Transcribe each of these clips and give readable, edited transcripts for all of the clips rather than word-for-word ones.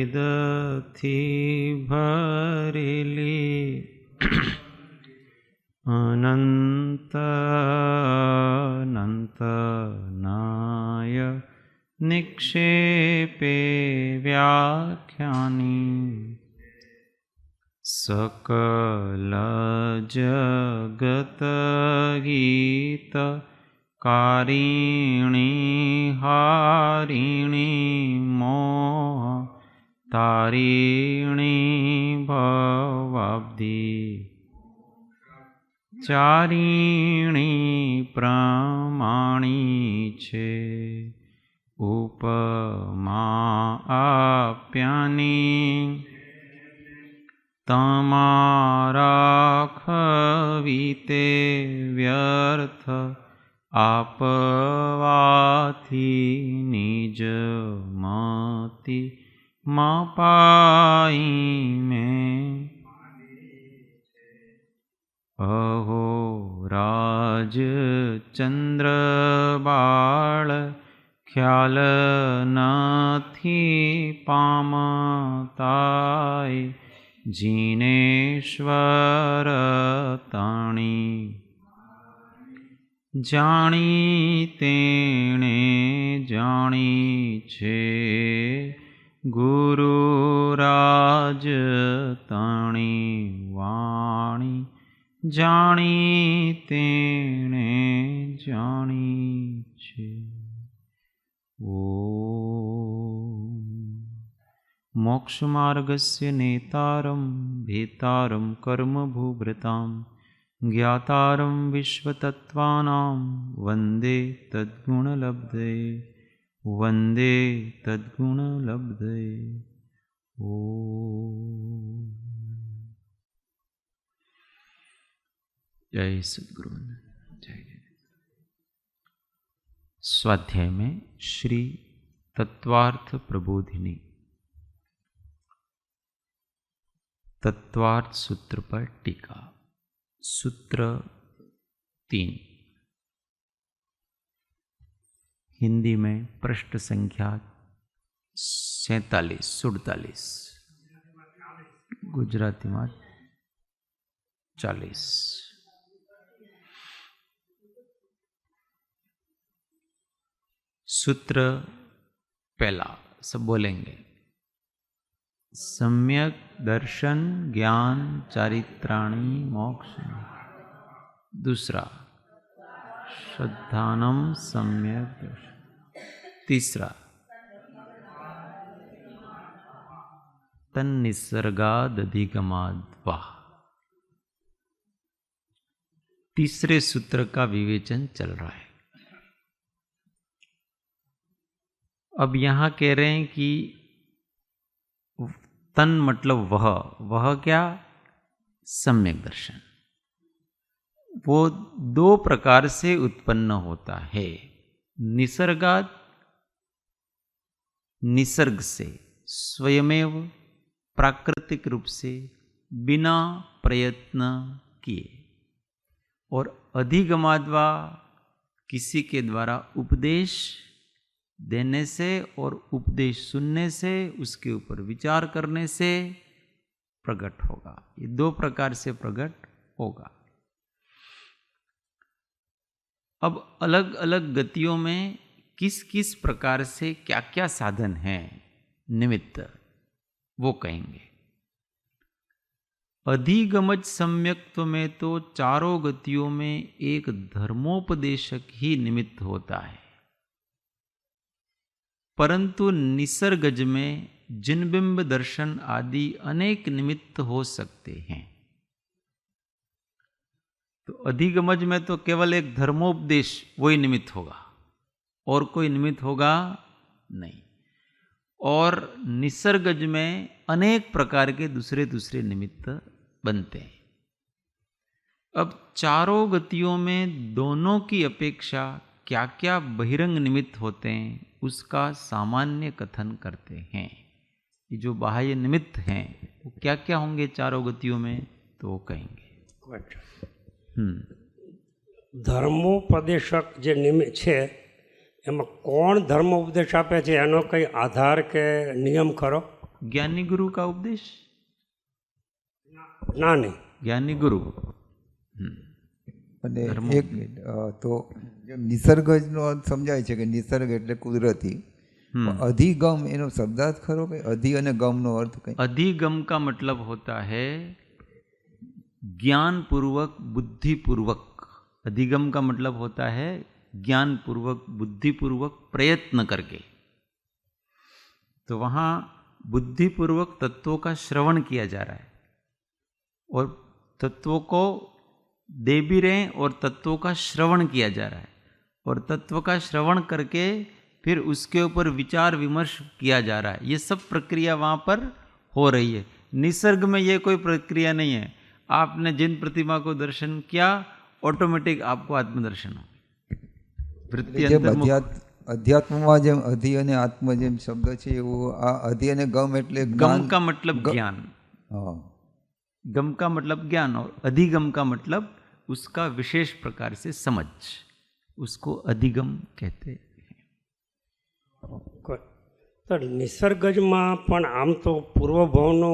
વેદથી ભરેલી અનંત અનંત નાય નિક્ષેપે વ્યાખ્યાની સકલ જગત ગીત કારિણી હારિણી મોહ તારિણી ભવાબ્ધિ ચારિણી પ્રમાણી છે ઉપમા આપ્યાની તમારા ખવીતે વ્યર્થ આપવાથી નિજ મતિ માપાઈ મેં અહો રાજ ચંદ્ર બાળ ખ્યાલ નથી પામતાય જીનેશ્વર તાણી જાણી તેણે જાણી છે ગુરુરાજ તાણી વાણી જાણી તેણે જાણી છે. મોક્ષમાર્ગસ્ય નેતારમ ભેતારમ કર્મભૂભૃતામ જ્ઞાતારમ વિશ્વતત્વાનામ વંદે તદ્ગુણલબ્ધે વંદે તદ્ગુણલબ્ધે. ઓમ જય સद्गुरु जय जय. स्वाध्याय में श्री तत्वार्थ प्रबोधिनी तत्वार्थ सूत्र पर टीका. सूत्र 3 हिंदी में पृष्ठ संख्या 47 गुजराती में 40. सूत्र पहला सब बोलेंगे. सम्यक दर्शन ज्ञान चारित्राणी मोक्ष. दूसरा श्रद्धानम सम्यक दर्शन. तीसरा तन्निसर्गादधिगमाद्वा. तीसरे सूत्र का विवेचन चल रहा है. अब यहां कह रहे हैं कि तन मतलब वह क्या? सम्यक दर्शन. वो दो प्रकार से उत्पन्न होता है. निसर्गात निसर्ग से स्वयमेव प्राकृतिक रूप से बिना प्रयत्न किए, और अधिगमाद्वा किसी के द्वारा उपदेश देने से और उपदेश सुनने से, उसके ऊपर विचार करने से प्रकट होगा. ये दो प्रकार से प्रकट होगा. अब अलग अलग गतियों में किस किस प्रकार से क्या क्या साधन हैं निमित्त, वो कहेंगे. अधिगमज सम्यक्त्व में तो चारों गतियों में एक धर्मोपदेशक ही निमित्त होता है, परंतु निसर्गज में जिनबिंब दर्शन आदि अनेक निमित्त हो सकते हैं. तो अधिगमज में तो केवल एक धर्मोपदेश वही निमित्त होगा, और कोई निमित्त होगा नहीं. और निसर्गज में अनेक प्रकार के दूसरे दूसरे निमित्त बनते हैं. अब चारों गतियों में दोनों की अपेक्षा क्या क्या बहिरंग निमित्त होते हैं उसका सामान्य कथन करते हैं. ये जो बाह्य निमित्त हैं वो क्या क्या होंगे चारों गतियों में, तो वो कहेंगे. धर्मोपदेशक जे निमित्त है एम कौन धर्मोपदेश आपे छे एनो कई आधार के नियम खरो? ज्ञानी गुरु का उपदेश ना नहीं, ज्ञानी गुरु અને એક મિનિટ, તો જેમ નિસર્ગનો અર્થ સમજાય છે કે નિસર્ગ એટલે કુદરતી, અધિગમ એનો શબ્દાર્થ ખરો કે અધિ અને ગમનો અર્થ કઈ? अधिगम का मतलब होता है ज्ञान पूर्वक बुद्धि पूर्वक। अधिगम का मतलब होता है ज्ञान पूर्वक बुद्धि पूर्वक प्रयत्न करके। तो वहाँ बुद्धि पूर्वक तत्वों का श्रवण किया जा रहा है और तत्वों को दे भी रहे हैं और तत्वों का श्रवण किया जा रहा है और तत्व का श्रवण करके फिर उसके ऊपर विचार विमर्श किया जा रहा है। ये सब प्रक्रिया वहाँ पर हो रही है। निसर्ग में ये कोई प्रक्रिया नहीं है। आपने जिन प्रतिमा को दर्शन किया ऑटोमेटिक आपको आत्मदर्शन हो। वृत्ति अध्यात्मમાં જેમ અધિ અને આત્મ જેમ શબ્દ છે એવું આ અધિ અને ગમ એટલે गम का मतलब ज्ञान, હા, गम का मतलब ज्ञान और अधिगम का मतलब उसका विशेष प्रकार से समझ, उसको अधिगम कहते हैं। તો નિસર્ગજમાં પણ આમ તો પૂર્વભાવનો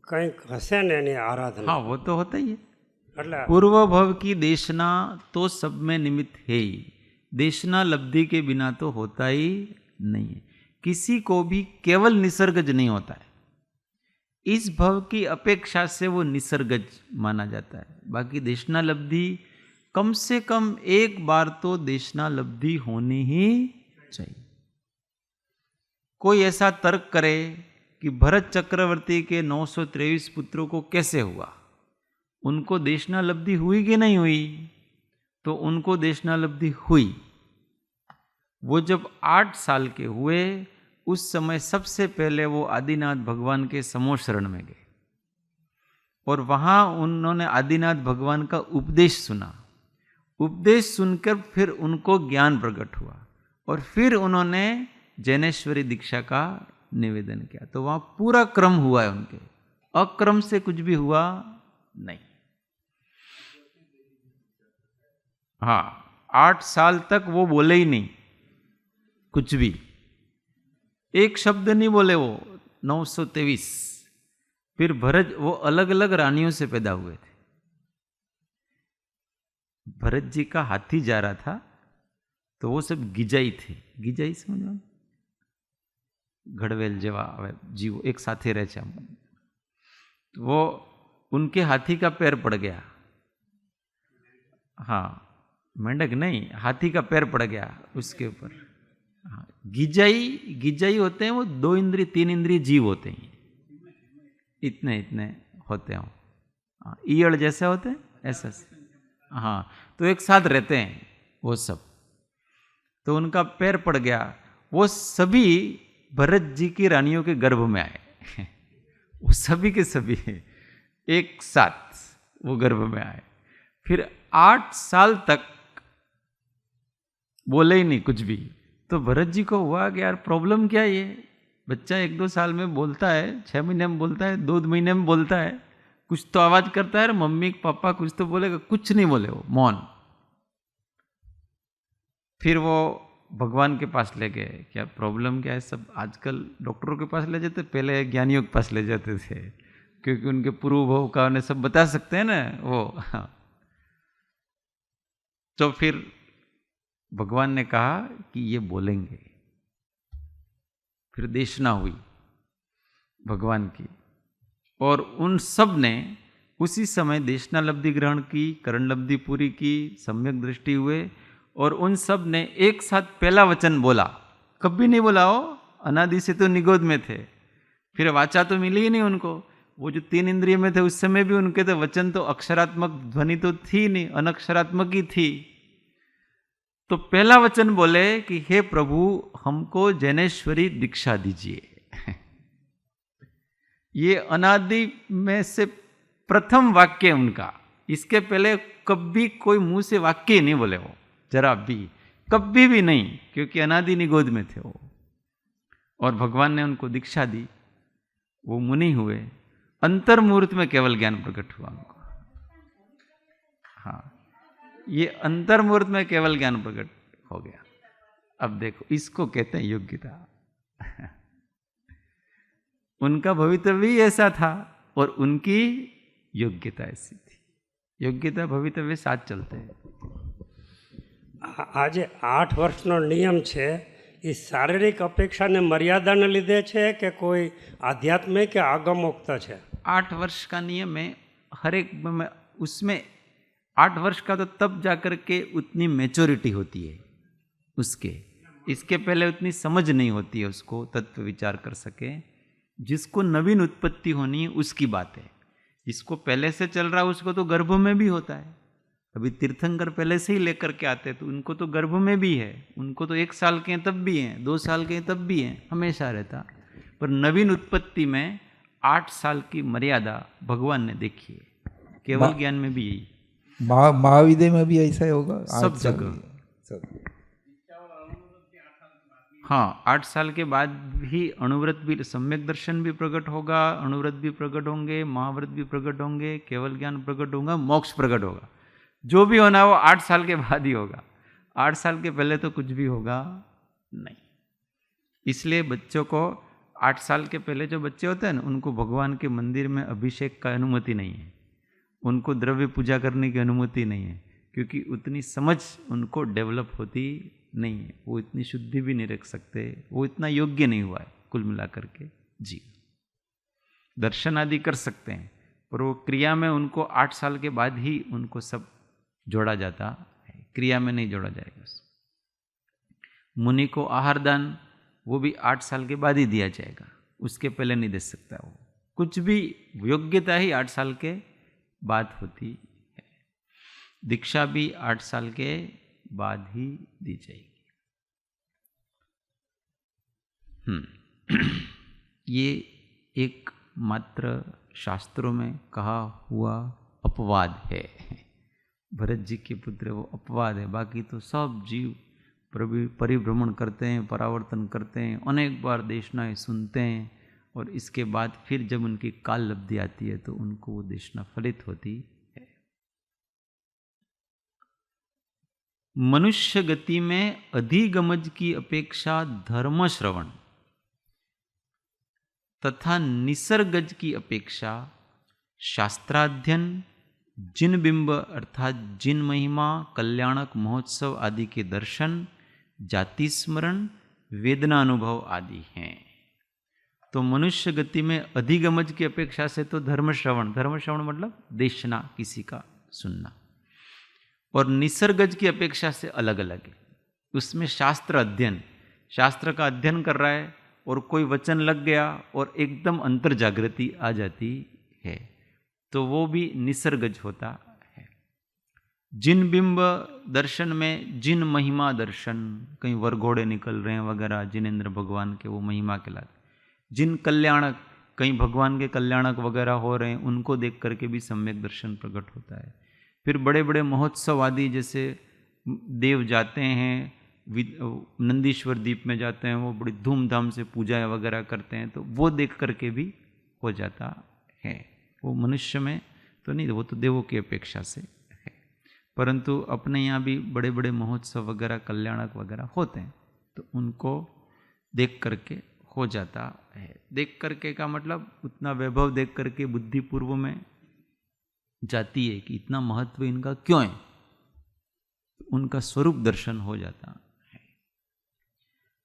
કંઈક હશે ને એની આરાધના? हाँ, वो तो होता ही है। એટલે पूर्व भव की देशना तो सब में निमित्त है ही। देशना लब्धि के बिना तो होता ही नहीं है। किसी को भी केवल निसर्गज नहीं होता है। इस भव की अपेक्षा से वो निसर्गज माना जाता है। बाकी देशना लब्धि कम से कम एक बार तो देशना लब्धि होनी ही चाहिए। कोई ऐसा तर्क करे कि भरत चक्रवर्ती के 923 पुत्रों को कैसे हुआ, उनको देशना लब्धि हुई कि नहीं हुई? तो उनको देशना लब्धि हुई। वो जब 8 साल के हुए उस समय सबसे पहले वो आदिनाथ भगवान के समो शरण में गए और वहाँ उन्होंने आदिनाथ भगवान का उपदेश सुना। उपदेश सुनकर फिर उनको ज्ञान प्रकट हुआ और फिर उन्होंने जैनेश्वरी दीक्षा का निवेदन किया। तो वहाँ पूरा क्रम हुआ है उनके, अक्रम से कुछ भी हुआ नहीं। हाँ, 8 साल तक वो बोले ही नहीं कुछ भी, एक शब्द नहीं बोले वो 923। फिर भरत, वो अलग अलग रानियों से पैदा हुए थे। भरत जी का हाथी जा रहा था तो वो सब गिजाई थे। गिजाई समझो, घड़वेल जेवा जीव एक साथे रहे छे। वो उनके हाथी का पैर पड़ गया। हाँ, मेंढक नहीं, हाथी का पैर पड़ गया उसके ऊपर। हाँ, गिजाई होते हैं वो 2 इंद्रिय 3 इंद्रिय जीव होते हैं, इतने इतने होते हैं। हाँ, ईयड़ जैसे होते हैं ऐसा। हाँ, तो एक साथ रहते हैं वो सब। तो उनका पैर पड़ गया। वो सभी भरत जी की रानियों के गर्भ में आए। वो सभी के सभी एक साथ वो गर्भ में आए। फिर 8 साल तक बोले ही नहीं कुछ भी। तो भरत जी को हुआ कि यार प्रॉब्लम क्या है, ये बच्चा 1-2 साल में बोलता है, 6 महीने में बोलता है, 2 महीने में बोलता है, कुछ तो आवाज करता है, मम्मी पापा कुछ तो बोलेगा, कुछ नहीं बोले, वो मौन। फिर वो भगवान के पास ले गए, क्या प्रॉब्लम क्या है। सब आजकल डॉक्टरों के पास ले जाते, पहले ज्ञानियों के पास ले जाते थे, क्योंकि उनके पूर्व भव का उन्हें सब बता सकते हैं ना वो। तो फिर भगवान ने कहा कि ये बोलेंगे। फिर देशना हुई भगवान की और उन सब ने उसी समय देशना लब्धि ग्रहण की, करण लब्धि पूरी की, सम्यक दृष्टि हुए और उन सब ने एक साथ पहला वचन बोला। कभी नहीं बोला हो, अनादि से तो निगोद में थे। फिर वाचा तो मिली ही नहीं उनको। वो जो 3 इंद्रिय में थे उस समय भी उनके तो वचन तो अक्षरात्मक ध्वनि तो थी नहीं, अनक्षरात्मक ही थी। तो पहला वचन बोले कि हे प्रभु हमको जैनेश्वरी दीक्षा दीजिए। ये अनादि में से प्रथम वाक्य उनका। इसके पहले कभी कोई मुंह से वाक्य नहीं बोले वो, जरा भी, कभी भी नहीं, क्योंकि अनादि निगोद में थे वो। और भगवान ने उनको दीक्षा दी, वो मुनि हुए। अंतर मुहूर्त में केवल ज्ञान प्रकट हुआ उनको। हाँ, ये अंतर मुहूर्त में केवल ज्ञान प्रकट हो गया। अब देखो, इसको कहते हैं योग्यता। उनका भवितव्य भी ऐसा था और उनकी योग्यता ऐसी थी। योग्यता भवितव्य साथ चलते हैं। આજે 8 વર્ષનો નિયમ છે એ શારીરિક અપેક્ષાને મર્યાદાને લીધે છે કે કોઈ આધ્યાત્મિક કે આગમોક્ત છે? 8 वर्ष का नियम है, हर एक में उसमें 8 वर्ष का तो तब जाकर के उतनी मैच्योरिटी होती है उसके, इसके पहले उतनी समझ नहीं होती है उसको तत्व विचार कर सके। जिसको नवीन उत्पत्ति होनी है उसकी बात है, जिसको पहले से चल रहा है उसको तो गर्भ में भी होता है। अभी तीर्थंकर पहले से ही लेकर के आते तो उनको तो गर्भ में भी है, उनको तो 1 साल के हैं तब भी हैं, 2 साल के हैं तब भी हैं, हमेशा रहता। पर नवीन उत्पत्ति में 8 साल की मर्यादा भगवान ने देखी है। केवल ज्ञान में भी यही, महाविद्य में भी ऐसा ही होगा, सब जगह सब। हाँ, 8 साल के बाद भी अणुव्रत भी, सम्यक दर्शन भी प्रकट होगा, अणुव्रत भी प्रकट होंगे, महाव्रत भी प्रकट होंगे, केवल ज्ञान प्रकट होगा, मोक्ष प्रकट होगा। जो भी होना वो 8 साल के बाद ही होगा, 8 साल के पहले तो कुछ भी होगा नहीं। इसलिए बच्चों को 8 साल के पहले जो बच्चे होते हैं ना, उनको भगवान के मंदिर में अभिषेक का अनुमति नहीं है, उनको द्रव्य पूजा करने की अनुमति नहीं है, क्योंकि उतनी समझ उनको डेवलप होती नहीं है, वो इतनी शुद्धि भी नहीं रख सकते, वो इतना योग्य नहीं हुआ है कुल मिलाकर के। जी, दर्शन आदि कर सकते हैं पर वो क्रिया में उनको 8 साल के बाद ही उनको सब जोड़ा जाता है, क्रिया में नहीं जोड़ा जाएगा। मुनि को आहार दान वो भी 8 साल के बाद ही दिया जाएगा, उसके पहले नहीं दे सकता। वो कुछ भी योग्यता ही 8 साल के बाद होती है। दीक्षा भी 8 साल के बाद ही दी जाएगी। ये एक मात्र शास्त्रों में कहा हुआ अपवाद है। भरत जी के पुत्र वो अपवाद है, बाकी तो सब जीव परिभ्रमण करते हैं, परावर्तन करते हैं, अनेक बार देशनाएं सुनते हैं और इसके बाद फिर जब उनकी काल लब्धि आती है तो उनको वो देशना फलित होती है। मनुष्य गति में अधिगमज की अपेक्षा धर्म श्रवण तथा निसर्गज की अपेक्षा शास्त्राध्ययन, जिन बिंब अर्थात जिन महिमा, कल्याणक महोत्सव आदि के दर्शन, जाति स्मरण, वेदना अनुभव आदि हैं। तो मनुष्य गति में अधिगमज की अपेक्षा से तो धर्म श्रवण मतलब देशना, किसी का सुनना, और निसर्गज की अपेक्षा से अलग अलग है। उसमें शास्त्र अध्ययन, शास्त्र का अध्ययन कर रहा है और कोई वचन लग गया और एकदम अंतर जागृति आ जाती है तो वो भी निसर्गज होता है। जिन बिंब दर्शन में जिन महिमा दर्शन, कहीं वरघोड़े निकल रहे हैं वगैरह, जिनेंद्र भगवान के वो महिमा कहलाते। जिन कल्याणक, कहीं भगवान के कल्याणक वगैरह हो रहे हैं, उनको देख करके भी सम्यक दर्शन प्रकट होता है। फिर बड़े बड़े महोत्सव आदि, जैसे देव जाते हैं नंदीश्वर द्वीप में जाते हैं, वो बड़ी धूमधाम से पूजा वगैरह करते हैं, तो वो देख करके भी हो जाता है। वो मनुष्य में तो नहीं, वो तो देवों की अपेक्षा से है। परंतु अपने यहाँ भी बड़े बड़े महोत्सव वगैरह, कल्याणक वगैरह होते हैं, तो उनको देख करके हो जाता है। देख करके का मतलब उतना वैभव देख करके बुद्धि पूर्व में जाती है कि इतना महत्व इनका क्यों है, उनका स्वरूप दर्शन हो जाता है।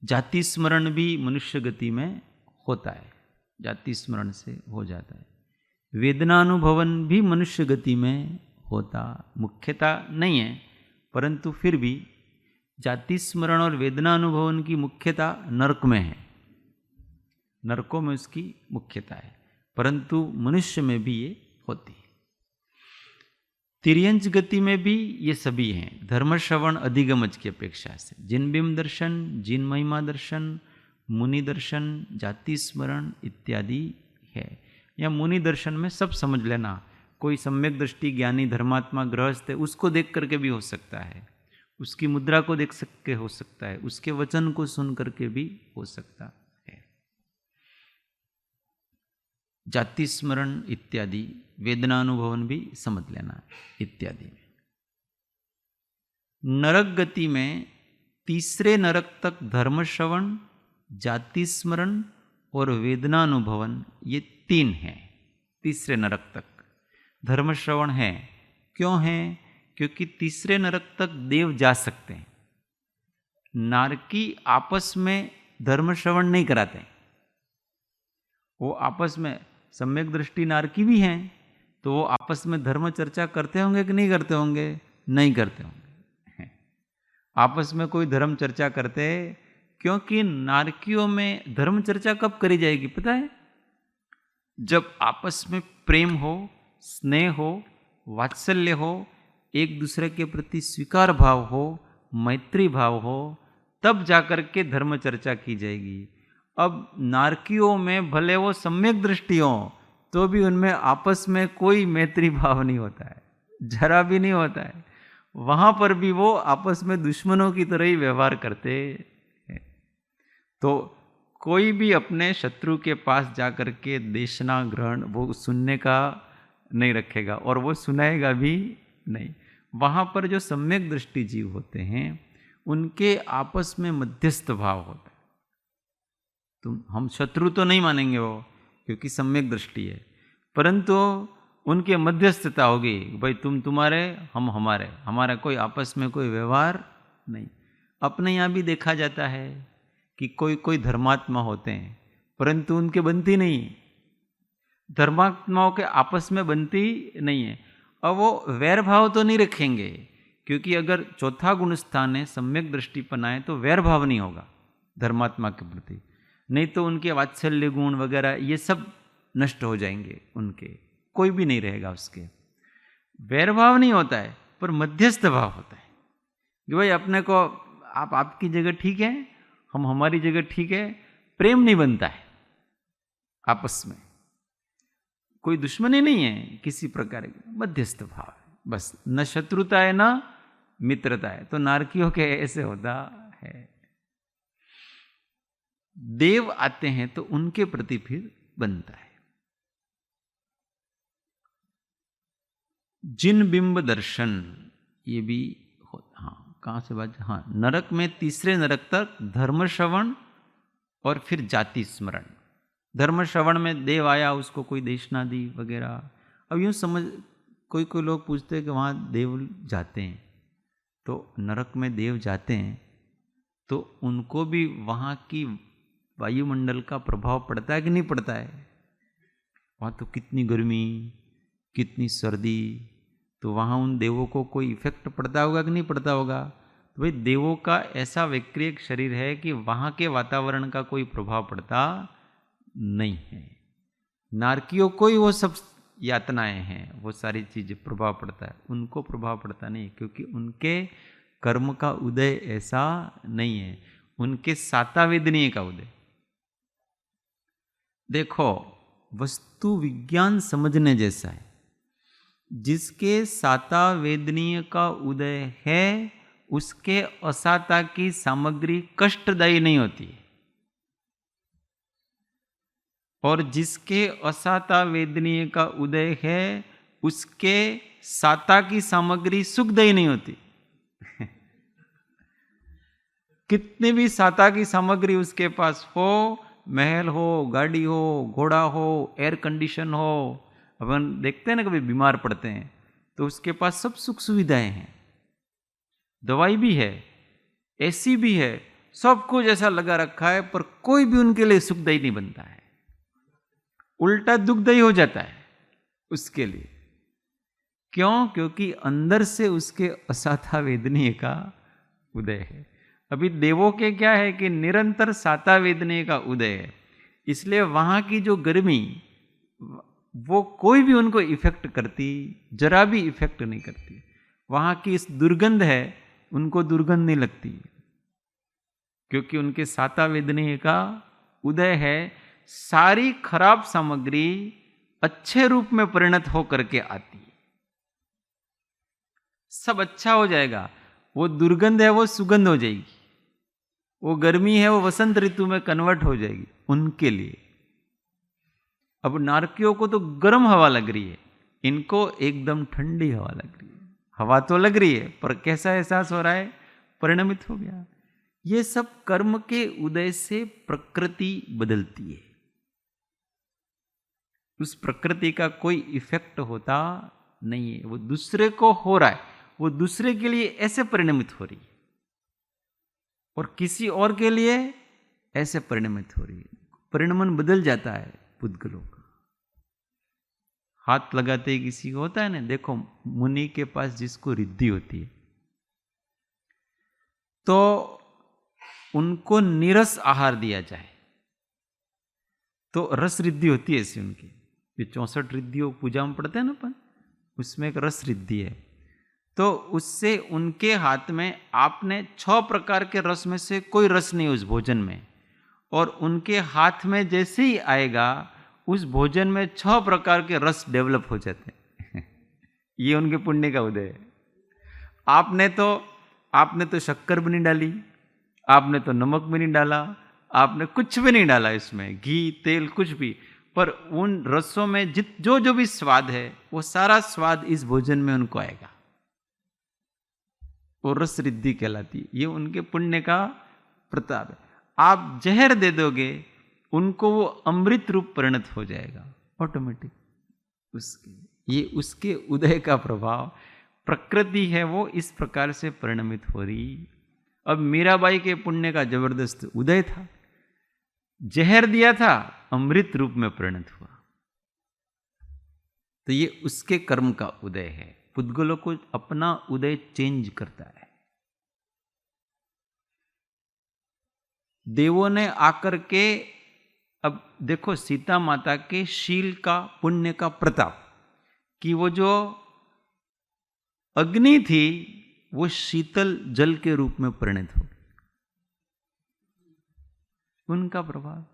जाति स्मरण भी मनुष्य गति में होता है, जाति स्मरण से हो जाता है। वेदनानुभवन भी मनुष्य गति में होता, मुख्यता नहीं है, परंतु फिर भी जाति स्मरण और वेदनानुभवन की मुख्यता नरक में है, नरकों में उसकी मुख्यता है, परंतु मनुष्य में भी ये होती है। तिर्यंच गति में भी ये सभी हैं, धर्म श्रवण अधिगमज की अपेक्षा से। जिन बिंब दर्शन, जिन महिमा दर्शन, मुनि दर्शन, जाति स्मरण इत्यादि है। या मुनि दर्शन में सब समझ लेना, कोई सम्यक दृष्टि ज्ञानी धर्मात्मा गृहस्थ है, उसको देख करके भी हो सकता है, उसकी मुद्रा को देख के हो सकता है, उसके वचन को सुन करके भी हो सकता है। जाति स्मरण इत्यादि, वेदनानुभवन भी समझ लेना इत्यादि में। नरक गति में तीसरे नरक तक धर्म श्रवण, जाति स्मरण और वेदनानुभवन ये 3 हैं तीसरे नरक तक। धर्म श्रवण है, क्यों है? क्योंकि तीसरे नरक तक देव जा सकते हैं। नारकी आपस में धर्म श्रवण नहीं कराते, वो आपस में सम्यक दृष्टि नारकी भी हैं, तो वो आपस में धर्म चर्चा करते होंगे कि नहीं करते होंगे? नहीं करते होंगे। आपस में कोई धर्म चर्चा करते? क्योंकि नारकियों में धर्म चर्चा कब करी जाएगी पता है? जब आपस में प्रेम हो, स्नेह हो, वात्सल्य हो, एक दूसरे के प्रति स्वीकार भाव हो, मैत्री भाव हो, तब जाकर के धर्म चर्चा की जाएगी। अब नारकियों में भले वो सम्यक दृष्टि हो, तो भी उनमें आपस में कोई मैत्री भाव नहीं होता है, जरा भी नहीं होता है। वहां पर भी वो आपस में दुश्मनों की तरह ही व्यवहार करते हैं। तो कोई भी अपने शत्रु के पास जाकर के देशना ग्रहण वो सुनने का नहीं रखेगा, और वो सुनाएगा भी नहीं। वहां पर जो सम्यक दृष्टि जीव होते हैं, उनके आपस में मध्यस्थ भाव होता है। हम शत्रु तो नहीं मानेंगे वो, क्योंकि सम्यक दृष्टि है, परंतु उनके मध्यस्थता होगी, भाई तुम तुम्हारे, हम हमारे, हमारा कोई आपस में कोई व्यवहार नहीं। अपने यहाँ भी देखा जाता है कि कोई कोई धर्मात्मा होते हैं, परंतु उनके बनती नहीं, धर्मात्माओं के आपस में बनती नहीं है। अब वो वैर भाव तो नहीं रखेंगे, क्योंकि अगर चौथा गुण स्थान है सम्यक दृष्टिपन आए तो वैर भाव नहीं होगा धर्मात्मा के प्रति, नहीं तो उनके वात्सल्य गुण वगैरह ये सब नष्ट हो जाएंगे, उनके कोई भी नहीं रहेगा, उसके वैर भाव नहीं होता है, पर मध्यस्थ भाव होता है कि भाई अपने को आप आपकी जगह ठीक है, हम हमारी जगह ठीक है। प्रेम नहीं बनता है आपस में, कोई दुश्मनी नहीं है किसी प्रकार की, मध्यस्थ भाव है बस, न शत्रुता है न मित्रता है। तो नारकियों के ऐसे होता है। देव आते हैं तो उनके प्रति फिर बनता है। जिन बिंब दर्शन, ये भी होता, हाँ कहाँ से बात, हाँ नरक में तीसरे नरक तक धर्म श्रवण और फिर जाति स्मरण। धर्म श्रवण में देव आया, उसको कोई देशना दी वगैरह। अब यूँ समझ, कोई कोई लोग पूछते हैं कि वहाँ देव जाते हैं, तो नरक में देव जाते हैं तो उनको भी वहाँ की वायुमंडल का प्रभाव पड़ता है कि नहीं पड़ता है? वहाँ तो कितनी गर्मी, कितनी सर्दी, तो वहाँ उन देवों को कोई इफेक्ट पड़ता होगा कि नहीं पड़ता होगा? तो भाई देवों का ऐसा विक्रियक शरीर है कि वहाँ के वातावरण का कोई प्रभाव पड़ता नहीं है। नारकियों को ही वो सब यातनाएं हैं, वो सारी चीज़ें प्रभाव पड़ता है, उनको प्रभाव पड़ता नहीं, क्योंकि उनके कर्म का उदय ऐसा नहीं है, उनके साता वेदनीय का उदय। देखो वस्तु विज्ञान समझने जैसा है। जिसके साता वेदनीय का उदय है, उसके असाता की सामग्री कष्टदायी नहीं होती है, और जिसके असाता वेदनीय का उदय है, उसके साता की सामग्री सुखदायी नहीं होती। कितनी भी साता की सामग्री उसके पास हो, महल हो, गाड़ी हो, घोड़ा हो, एयर कंडीशन हो, अपन देखते हैं ना कभी बीमार पड़ते हैं तो उसके पास सब सुख सुविधाएं हैं, दवाई भी है, एसी भी है, सब कुछ ऐसा लगा रखा है, पर कोई भी उनके लिए सुखदायी नहीं बनता है, उल्टा दुखदायी हो जाता है उसके लिए। क्यों? क्योंकि अंदर से उसके असाता वेदनीय का उदय है। अभी देवों के क्या है कि निरंतर साता वेदनीय का उदय है, इसलिए वहां की जो गर्मी वो कोई भी उनको इफेक्ट करती, जरा भी इफेक्ट नहीं करती। वहां की इस दुर्गंध है, उनको दुर्गंध नहीं लगती, क्योंकि उनके साता वेदनीय का उदय है। सारी खराब सामग्री अच्छे रूप में परिणत होकर के आती है, सब अच्छा हो जाएगा। वो दुर्गंध है वो सुगंध हो जाएगी, वो गर्मी है वो वसंत ऋतु में कन्वर्ट हो जाएगी उनके लिए। अब नारकियों को तो गर्म हवा लग रही है, इनको एकदम ठंडी हवा लग रही है। हवा तो लग रही है, पर कैसा एहसास हो रहा है? परिणमित हो गया। ये सब कर्म के उदय से प्रकृति बदलती है। उस प्रकृति का कोई इफेक्ट होता नहीं है। वो दूसरे को हो रहा है, वो दूसरे के लिए ऐसे परिणमित हो रही है और किसी और के लिए ऐसे परिणमित हो रही है। परिणमन बदल जाता है पुद्गलों का। हाथ लगाते ही किसी को होता है ना, देखो मुनि के पास जिसको रिद्धि होती है तो उनको नीरस आहार दिया जाए तो रस रिद्धि होती है ऐसी उनकी। ये 64 रिद्धियों पूजा में पढ़ते हैं ना अपन, उसमें एक रस रिद्धि है। तो उससे उनके हाथ में आपने 6 प्रकार के रस में से कोई रस नहीं उस भोजन में, और उनके हाथ में जैसे ही आएगा उस भोजन में 6 प्रकार के रस डेवलप हो जाते हैं। ये उनके पुण्य का उदय है। आपने तो शक्कर भी नहीं डाली, आपने तो नमक भी नहीं डाला, आपने कुछ भी नहीं डाला इसमें, घी तेल कुछ भी, पर उन रसों में जो भी स्वाद है वो सारा स्वाद इस भोजन में उनको आएगा। वो रस रिद्धि कहलाती है। ये उनके पुण्य का प्रताप है। आप जहर दे दोगे उनको, वो अमृत रूप परिणत हो जाएगा ऑटोमेटिक। ये उसके उदय का प्रभाव, प्रकृति है वो इस प्रकार से परिणमित हो रही। अब मीराबाई के पुण्य का जबरदस्त उदय था, जहर दिया था अमृत रूप में परिणत हुआ। तो ये उसके कर्म का उदय है। पुद्गलों को अपना उदय चेंज करता है। देवों ने आकर के, अब देखो सीता माता के शील का पुण्य का प्रताप, कि वो जो अग्नि थी वो शीतल जल के रूप में परिणत हो गई। उनका प्रभाव,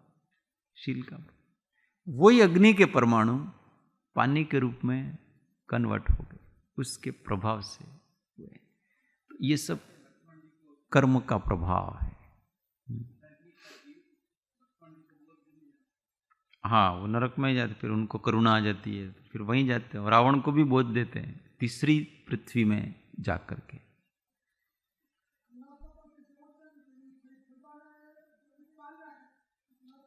शील का प्रभाव। वही अग्नि के परमाणु पानी के रूप में कन्वर्ट हो गए उसके प्रभाव से हुए। ये सब कर्म का प्रभाव है। हाँ, वो नरक में जाते, फिर उनको करुणा आ जाती है, फिर वहीं जाते हैं और रावण को भी बोध देते हैं तीसरी पृथ्वी में जाकर के।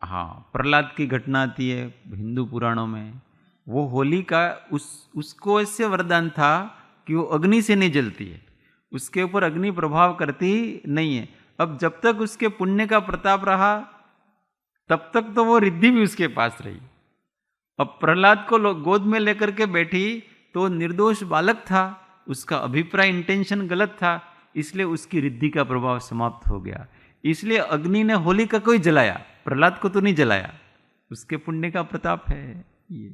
हाँ, प्रहलाद की घटना आती है हिंदू पुराणों में। वो होली का उसको ऐसे वरदान था कि वो अग्नि से नहीं जलती है, उसके ऊपर अग्नि प्रभाव करती नहीं है। अब जब तक उसके पुण्य का प्रताप रहा तब तक तो वो रिद्धि भी उसके पास रही। अब प्रहलाद को गोद में लेकर के बैठी तो निर्दोष बालक था, उसका अभिप्राय इंटेंशन गलत था, इसलिए उसकी रिद्धि का प्रभाव समाप्त हो गया। इसलिए अग्नि ने होलिका को ही जलाया, प्रहलाद को तो नहीं जलाया। उसके पुण्य का प्रताप है ये।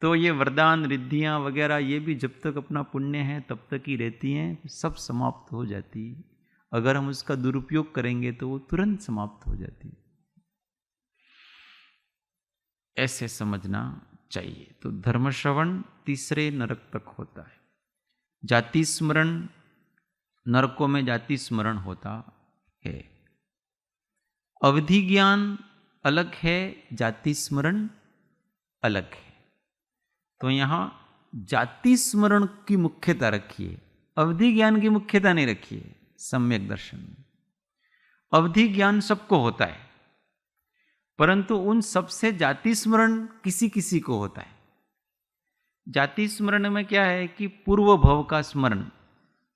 तो ये वरदान रिद्धियां वगैरह ये भी जब तक अपना पुण्य है तब तक ही रहती हैं, सब समाप्त हो जाती। अगर हम उसका दुरुपयोग करेंगे तो वो तुरंत समाप्त हो जाती। ऐसे समझना चाहिए। तो धर्म श्रवण तीसरे नरक तक होता है। जाति स्मरण, नरकों में जाति स्मरण होता है। अवधि ज्ञान अलग है, जाति स्मरण अलग है। तो यहां जाति स्मरण की मुख्यता रखिए, अवधि ज्ञान की मुख्यता नहीं रखिए। सम्यक दर्शन में अवधि ज्ञान सबको होता है, परंतु उन सबसे जाति स्मरण किसी किसी को होता है। जाति स्मरण में क्या है कि पूर्व भव का स्मरण।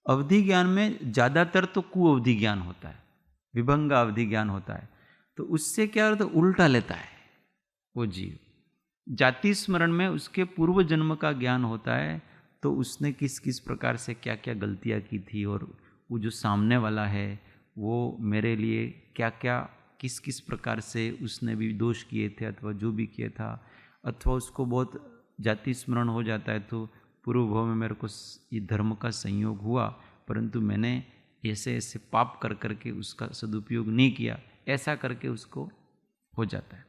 अवधि ज्ञान में ज्यादातर तो कुअवधि ज्ञान होता है, विभंगा अवधि ज्ञान होता है। तो उससे क्या होता है, उल्टा लेता है वो जीव। जाति स्मरण में उसके पूर्व जन्म का ज्ञान होता है, तो उसने किस किस प्रकार से क्या क्या गलतियां की थी, और वो जो सामने वाला है वो मेरे लिए क्या क्या किस किस प्रकार से उसने भी दोष किए थे अथवा जो भी किया था। अथवा उसको बहुत जाति स्मरण हो जाता है तो पूर्व भव में मेरे को ये धर्म का संयोग हुआ, परंतु मैंने ऐसे ऐसे पाप कर करके उसका सदुपयोग नहीं किया, ऐसा करके उसको हो जाता है।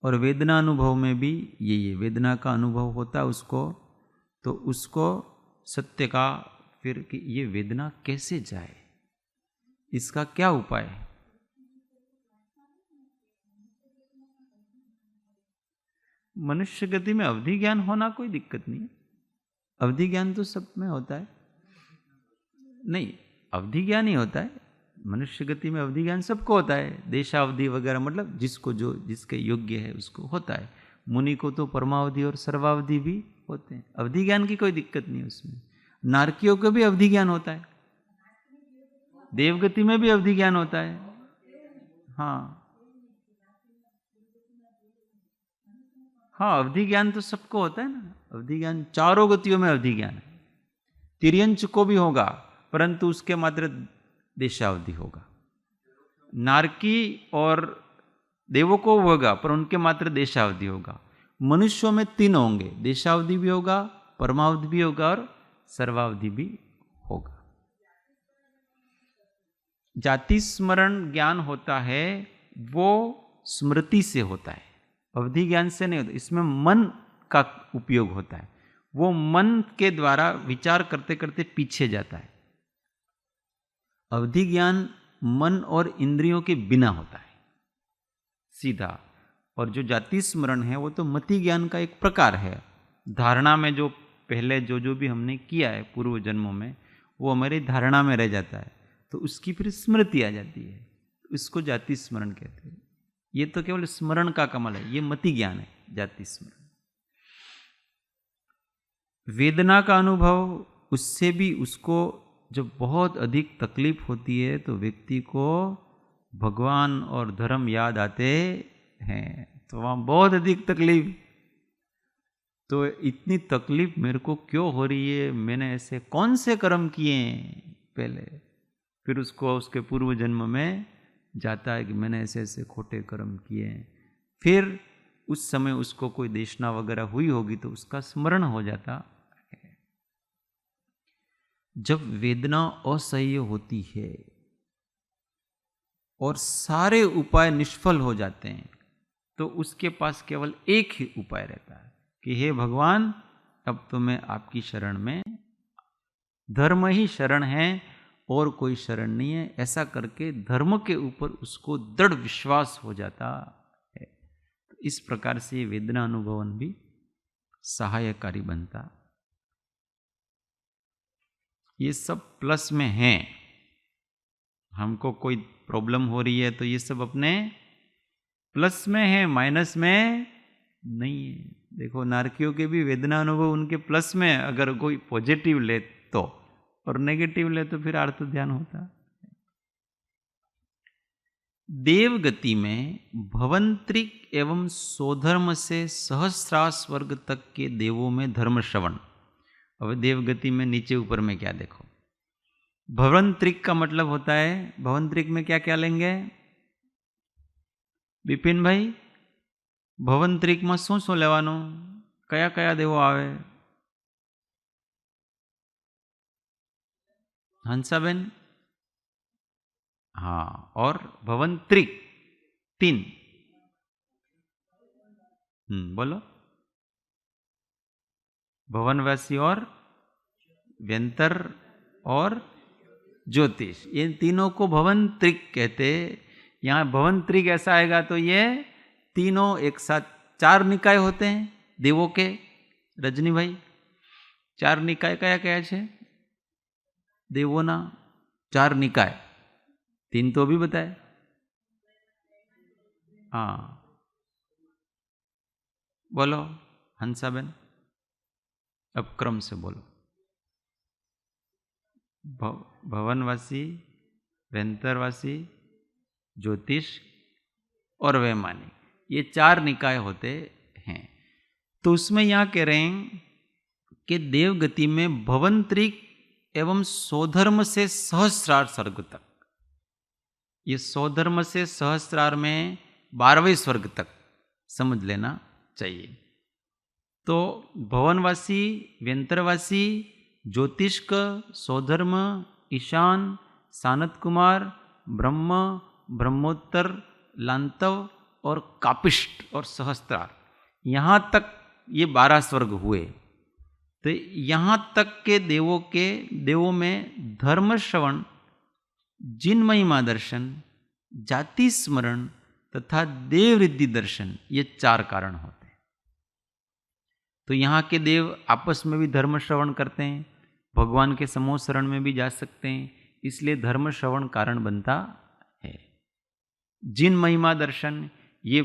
और वेदना अनुभव में भी यही है, वेदना का अनुभव होता है उसको, तो उसको सत्य का फिर कि ये वेदना कैसे जाए, इसका क्या उपाय है। मनुष्य गति में अवधि ज्ञान होना कोई दिक्कत नहीं है। अवधि ज्ञान तो सब में होता है। नहीं, अवधि ज्ञान ही होता है मनुष्य गति में। अवधि ज्ञान सबको होता है, देशावधि वगैरह, मतलब जिसको जो जिसके योग्य है उसको होता है। मुनि को तो परमावधि और सर्वावधि भी होते हैं, अवधि ज्ञान की कोई दिक्कत नहीं उसमें। नारकियों को भी अवधि ज्ञान होता है, देवगति में भी अवधि ज्ञान होता है। हाँ हाँ, अवधि ज्ञान तो सबको होता है ना, अवधि ज्ञान चारों गतियों में अवधि ज्ञान है। तिर्यंच को भी होगा, परंतु उसके मात्र देशावधि होगा। नारकी और देवों को होगा, पर उनके मात्र देशावधि होगा। मनुष्यों में 3 होंगे, देशावधि भी होगा, परमावधि भी होगा और सर्वावधि भी होगा। जाति स्मरण ज्ञान होता है वो स्मृति से होता है, अवधि ज्ञान से नहीं होता। इसमें मन का उपयोग होता है, वो मन के द्वारा विचार करते करते पीछे जाता है। अवधि ज्ञान मन और इंद्रियों के बिना होता है सीधा। और जो जाति स्मरण है वो तो मति ज्ञान का एक प्रकार है। धारणा में जो पहले जो भी हमने किया है पूर्व जन्मों में, वो हमारी धारणा में रह जाता है, तो उसकी फिर स्मृति आ जाती है, इसको जाति स्मरण कहते हैं। ये तो केवल स्मरण का कमल है, ये मति ज्ञान है, जाति स्मरण। वेदना का अनुभव, उससे भी उसको जब बहुत अधिक तकलीफ होती है तो व्यक्ति को भगवान और धर्म याद आते हैं, तो वहाँ बहुत अधिक तकलीफ, तो इतनी तकलीफ मेरे को क्यों हो रही है, मैंने ऐसे कौन से कर्म किए हैं पहले, फिर उसको उसके पूर्व जन्म में जाता है कि मैंने ऐसे ऐसे खोटे कर्म किए हैं। फिर उस समय उसको कोई देशना वगैरह हुई होगी तो उसका स्मरण हो जाता है। जब वेदना असह्य होती है और सारे उपाय निष्फल हो जाते हैं, तो उसके पास केवल एक ही उपाय रहता है कि हे भगवान, अब तो मैं आपकी शरण में, धर्म ही शरण है और कोई शरण नहीं है। ऐसा करके धर्म के ऊपर उसको दृढ़ विश्वास हो जाता है। तो इस प्रकार से वेदना अनुभवन भी सहायकारी बनता। ये सब प्लस में है। हमको कोई प्रॉब्लम हो रही है तो ये सब अपने प्लस में है, माइनस में नहीं है। देखो नारकियों के भी वेदना अनुभव उनके प्लस में, अगर कोई पॉजिटिव ले तो, और नेगेटिव ले तो फिर आर्त ध्यान होता। देव गति में भवंत्रिक एवं स्वधर्म से सहस्रास वर्ग तक के देवों में धर्म श्रवण। अब देव गति में नीचे ऊपर में क्या देखो, भवंत्रिक का मतलब होता है, भवंत्रिक में क्या क्या लेंगे बिपिन भाई? भवंत्रिक में શું લેવાનું, કયા કયા દેવો આવે? हंसाबेन? हाँ, और भवंत्रिक 3। बोलो। भवनवासी और व्यंतर और ज्योतिष, ये तीनों को भवंत्रिक कहते। यहाँ भवंत्रिक ऐसा आएगा तो ये तीनों एक साथ 4 निकाय होते हैं देवों के। रजनी भाई 4 निकाय कया कया छे देवोना? 4 निकाय, 3 तो भी बताए। हाँ बोलो हंसाबेन, अब क्रम से बोलो। भवनवासी, व्यंतरवासी, ज्योतिष और वैमानिक, ये 4 निकाय होते हैं। तो उसमें यहाँ कह रहे हैं कि देव गति में भवंत्रिक एवं स्वधर्म से सहस्रार स्वर्ग तक, ये स्वधर्म से सहस्रार में 12वें स्वर्ग तक समझ लेना चाहिए। तो भवनवासी, व्यंतरवासी, ज्योतिष्क, स्वधर्म, ईशान, सानत कुमार, ब्रह्म, ब्रह्मोत्तर, लांतव और कापिष्ट और सहस्त्रार, यहाँ तक ये 12 स्वर्ग हुए। तो यहाँ तक के देवों में धर्म श्रवण, जिन महिमा दर्शन, जाति स्मरण तथा देव रिद्धि दर्शन, ये 4 कारण होते हैं। तो यहाँ के देव आपस में भी धर्म श्रवण करते हैं, भगवान के समूह शरण में भी जा सकते हैं, इसलिए धर्म श्रवण कारण बनता है। जिन महिमा दर्शन, ये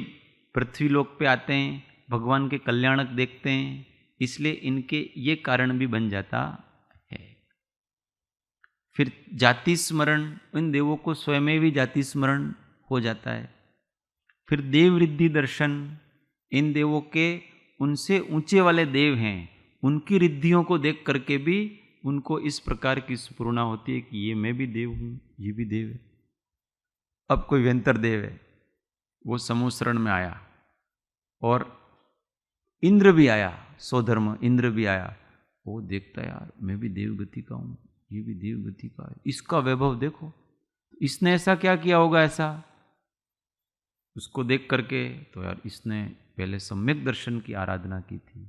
पृथ्वी लोक पे आते हैं, भगवान के कल्याणक देखते हैं, इसलिए इनके ये कारण भी बन जाता है। फिर जाति स्मरण, इन देवों को स्वयं भी जाति स्मरण हो जाता है। फिर देव रिद्धि दर्शन, इन देवों के उनसे ऊंचे वाले देव हैं, उनकी रिद्धियों को देख करके भी उनको इस प्रकार की स्फुरणा होती है कि ये मैं भी देव हूँ, ये भी देव है। अब कोई व्यंतर देव है, वो समूह शरण में आया और इंद्र भी आया, स्वधर्म इंद्र भी आया, वो देखता है यार मैं भी देवगति का हूँ, ये भी देवगति का है, इसका वैभव देखो, इसने ऐसा क्या किया होगा ऐसा, उसको देख करके तो यार इसने पहले सम्यक दर्शन की आराधना की थी,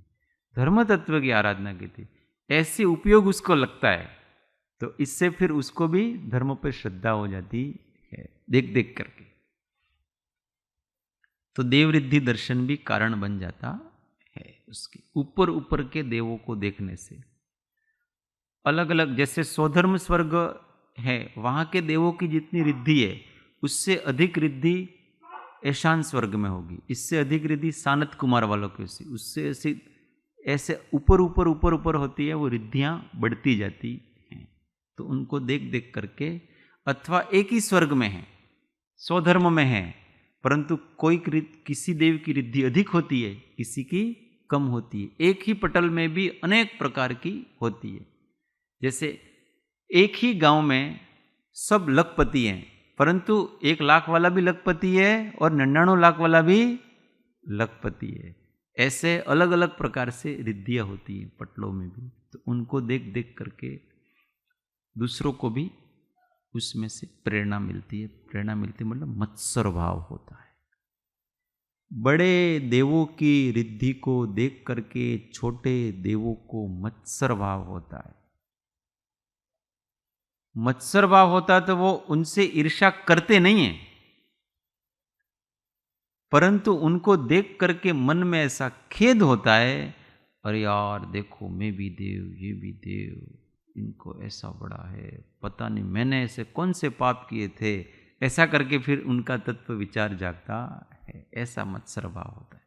धर्म तत्व की आराधना की थी, ऐसे उपयोग उसको लगता है, तो इससे फिर उसको भी धर्म पर श्रद्धा हो जाती है देख देख करके। तो देवरिद्धि दर्शन भी कारण बन जाता है उसके ऊपर ऊपर के देवों को देखने से। अलग अलग जैसे स्वधर्म स्वर्ग है, वहां के देवों की जितनी रिद्धि है उससे अधिक रिद्धि ऐशान स्वर्ग में होगी, इससे अधिक रिद्धि सानत कुमार वालों की, उससे ऐसे ऊपर ऊपर ऊपर ऊपर होती है, वो रिद्धियां बढ़ती जाती हैं। तो उनको देख देख करके, अथवा एक ही स्वर्ग में है, स्वधर्म में है, परंतु कोई किसी देव की रिद्धि अधिक होती है, किसी की कम होती है। एक ही पटल में भी अनेक प्रकार की होती है। जैसे एक ही गांव में सब लखपति हैं, परंतु 1 लाख वाला भी लखपति है और 99 लाख वाला भी लखपति है। ऐसे अलग अलग प्रकार से रिद्धियां होती हैं पटलों में भी। तो उनको देख देख करके दूसरों को भी उसमें से प्रेरणा मिलती है। प्रेरणा मिलती है मतलब मत्सर भाव होता है। बड़े देवों की रिद्धि को देख करके छोटे देवों को मत्सर भाव होता है। मत्सर भाव होता है तो वो उनसे ईर्ष्या करते नहीं है, परंतु उनको देख करके मन में ऐसा खेद होता है, अरे यार देखो मैं भी देव, ये भी देव, इनको ऐसा बड़ा है, पता नहीं मैंने ऐसे कौन से पाप किए थे, ऐसा करके फिर उनका तत्व विचार जागता है। ऐसा मत्सर भाव होता है।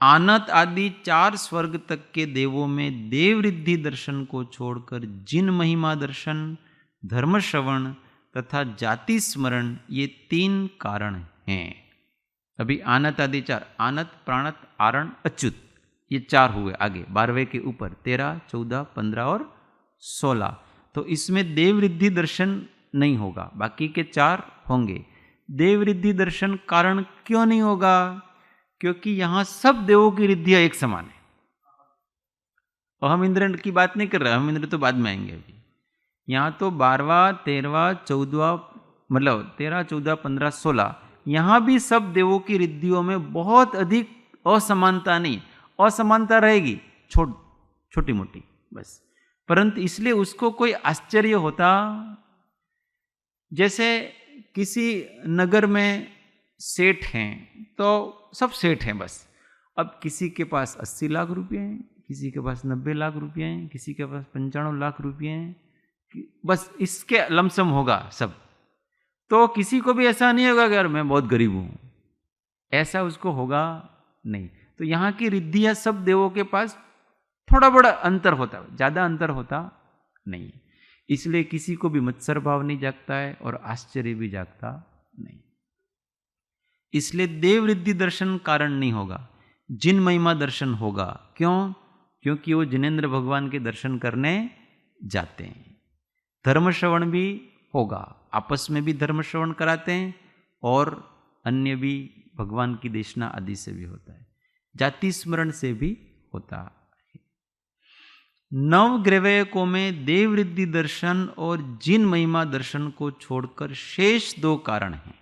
आनत आदि 4 स्वर्ग तक के देवों में देव रिद्धि दर्शन को छोड़कर जिन महिमा दर्शन, धर्म श्रवण तथा जाति स्मरण, ये 3 कारण हैं। अभी आनत आदि 4, आनत, प्राणत, आरण, अच्युत, ये 4 हुए। आगे 12वें के ऊपर 13, 14, 15 और 16। तो इसमें देव रिद्धि दर्शन नहीं होगा, बाकी के 4 होंगे। देव रिद्धि दर्शन कारण क्यों नहीं होगा? क्योंकि यहां सब देवों की रिद्धियां एक समान है। और हम इंद्र की बात नहीं कर रहे, हम इंद्र तो बाद में आएंगे। अभी यहां तो 12वां, 13वां, 14, मतलब 13, 14, 15, 16, यहां भी सब देवों की रिद्धियों में बहुत अधिक असमानता नहीं, असमानता रहेगी छोटी मोटी बस, परंतु इसलिए उसको कोई आश्चर्य होता। जैसे किसी नगर में सेठ हैं तो सब सेठ हैं बस। अब किसी के पास 80 लाख रुपए हैं, किसी के पास 90 लाख रुपए हैं, किसी के पास 95 लाख रुपए हैं, बस इसके लमसम होगा सब। तो किसी को भी ऐसा नहीं होगा कि यार मैं बहुत गरीब हूं, ऐसा उसको होगा नहीं। तो यहाँ की रिद्धियां सब देवों के पास थोड़ा बड़ा अंतर होता है, ज्यादा अंतर होता नहीं। इसलिए किसी को भी मत्सर भाव नहीं जागता है और आश्चर्य भी जागता नहीं। इसलिए देव रिद्धि दर्शन कारण नहीं होगा, जिन महिमा दर्शन होगा। क्यों? क्योंकि वो जिनेंद्र भगवान के दर्शन करने जाते हैं। धर्म श्रवण भी होगा, आपस में भी धर्म श्रवण कराते हैं और अन्य भी भगवान की देशना आदि से भी होता है, जाति स्मरण से भी होता है। 9 ग्रवयकों में देव रिद्धि दर्शन और जिन महिमा दर्शन को छोड़कर शेष 2 कारण हैं।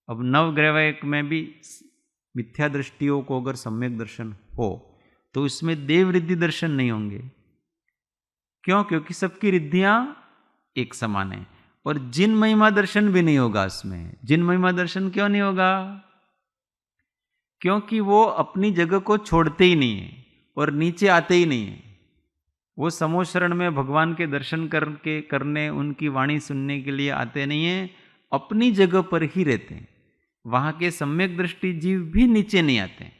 अब 9 ग्रवयक में भी मिथ्या दृष्टियों को अगर सम्यक दर्शन हो तो इसमें देव रिद्धि दर्शन नहीं होंगे। क्यों? क्योंकि सबकी रिद्धियां एक समान है। और जिन महिमा दर्शन भी नहीं होगा इसमें। जिन महिमा दर्शन क्यों नहीं होगा? क्योंकि वो अपनी जगह को छोड़ते ही नहीं है और नीचे आते ही नहीं है। वो समूह शरण में भगवान के दर्शन करने, उनकी वाणी सुनने के लिए आते नहीं है, अपनी जगह पर ही रहते हैं। वहाँ के सम्यक दृष्टि जीव भी नीचे नहीं आते हैं,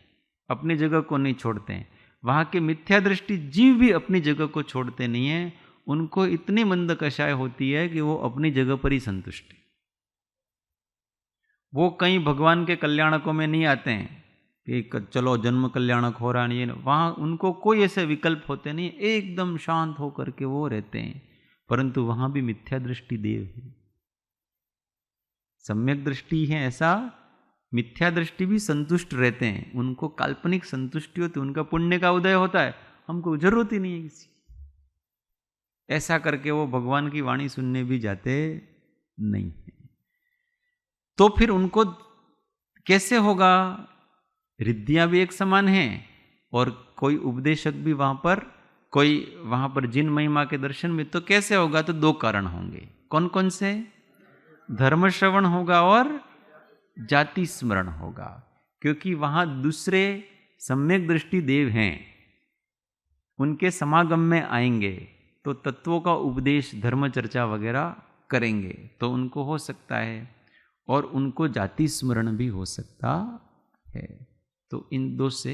अपनी जगह को नहीं छोड़ते हैं। वहाँ के मिथ्या दृष्टि जीव भी अपनी जगह को छोड़ते नहीं हैं। उनको इतनी मंद कषाय होती है कि वो अपनी जगह पर ही संतुष्ट है। वो कहीं भगवान के कल्याणकों में नहीं आते हैं कि चलो जन्म कल्याणक हो रहा नहीं, वहाँ उनको कोई ऐसे विकल्प होते नहीं, एकदम शांत होकर के वो रहते हैं। परंतु वहाँ भी मिथ्या दृष्टि देव है, सम्यक दृष्टि है ऐसा मिथ्या दृष्टि भी संतुष्ट रहते हैं। उनको काल्पनिक संतुष्टि होती है, उनका पुण्य का उदय होता है, हमको जरूरत ही नहीं है किसी। ऐसा करके वो भगवान की वाणी सुनने भी जाते नहीं है। तो फिर उनको कैसे होगा? रिद्धियां भी एक समान हैं और कोई उपदेशक भी वहां पर, कोई वहां पर जिन महिमा के दर्शन में, तो कैसे होगा? तो दो कारण होंगे। कौन कौन से? धर्म श्रवण होगा और जाति स्मरण होगा, क्योंकि वहां दूसरे सम्यक दृष्टि देव हैं, उनके समागम में आएंगे तो तत्वों का उपदेश, धर्म चर्चा वगैरह करेंगे, तो उनको हो सकता है, और उनको जाति स्मरण भी हो सकता है। तो इन दो से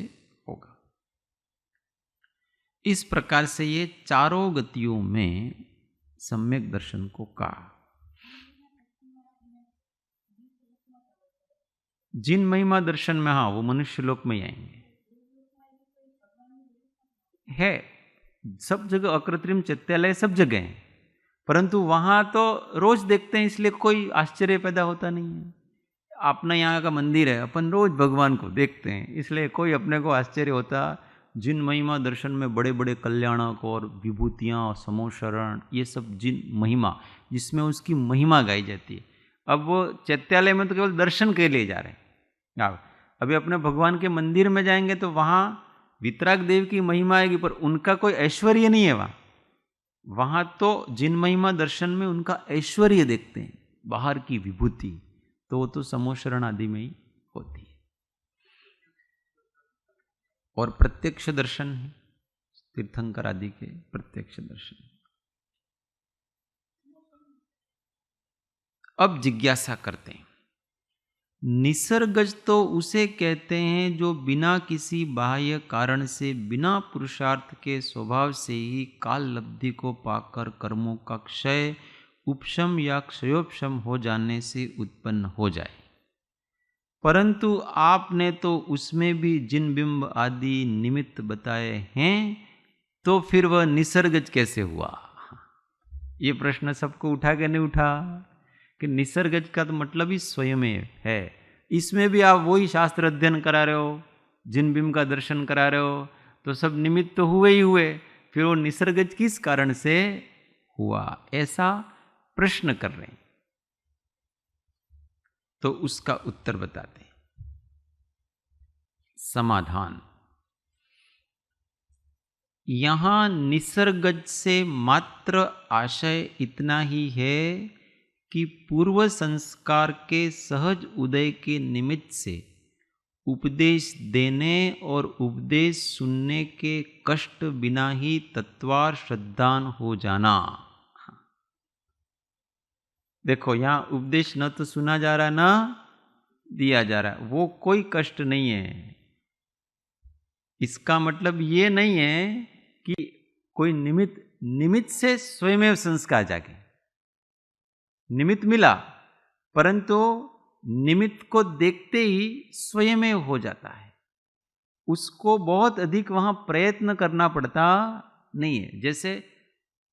होगा। इस प्रकार से ये चारों गतियों में सम्यक दर्शन को कहा। जिन महिमा दर्शन में, हाँ, वो मनुष्य लोक में आएंगे, है सब जगह, अकृत्रिम चैत्यालय सब जगह है, परंतु वहां तो रोज देखते हैं, इसलिए कोई आश्चर्य पैदा होता नहीं है। अपना यहाँ का मंदिर है, अपन रोज भगवान को देखते हैं, इसलिए कोई अपने को आश्चर्य होता। जिन महिमा दर्शन में बड़े बड़े कल्याणक और विभूतियाँ, समोशरण, ये सब जिन महिमा, जिसमें उसकी महिमा गाई जाती है। अब वो चैत्यालय में तो केवल दर्शन के लिए जा रहे हैं। आप अभी अपने भगवान के मंदिर में जाएंगे तो वहाँ वितराग देव की महिमा आएगी, पर उनका कोई ऐश्वर्य नहीं है वहाँ। वहाँ तो जिन महिमा दर्शन में उनका ऐश्वर्य देखते हैं, बाहर की विभूति, तो वो तो समोशरण आदि में ही होती है। और प्रत्यक्ष दर्शन है, तीर्थंकर आदि के प्रत्यक्ष दर्शन। अब जिज्ञासा करते हैं, निसर्गज तो उसे कहते हैं जो बिना किसी बाह्य कारण से, बिना पुरुषार्थ के स्वभाव से ही काल लब्धि को पाकर कर्मों का क्षय, उपशम या क्षयोपशम हो जाने से उत्पन्न हो जाए। परंतु आपने तो उसमें भी जिन बिंब आदि निमित्त बताए हैं, तो फिर वह निसर्गज कैसे हुआ? ये प्रश्न सबको उठा के नहीं उठा कि निसर्गज का तो मतलब ही स्वयं है। इसमें भी आप वही शास्त्र अध्ययन करा रहे हो, जिन बिंब का दर्शन करा रहे हो, तो सब निमित्त तो हुए ही हुए, फिर वो निसर्गज किस कारण से हुआ, ऐसा प्रश्न कर रहे हैं। तो उसका उत्तर बताते हैं। समाधान, यहां निसर्गज से मात्र आशय इतना ही है कि पूर्व संस्कार के सहज उदय के निमित्त से उपदेश देने और उपदेश सुनने के कष्ट बिना ही तत्वार श्रद्धान हो जाना। देखो, यहां उपदेश न तो सुना जा रहा न दिया जा रहा है, वो कोई कष्ट नहीं है। इसका मतलब ये नहीं है कि कोई निमित्त से स्वयं संस्कार जागे। निमित्त मिला, परंतु निमित्त को देखते ही स्वयं हो जाता है, उसको बहुत अधिक वहां प्रयत्न करना पड़ता नहीं है। जैसे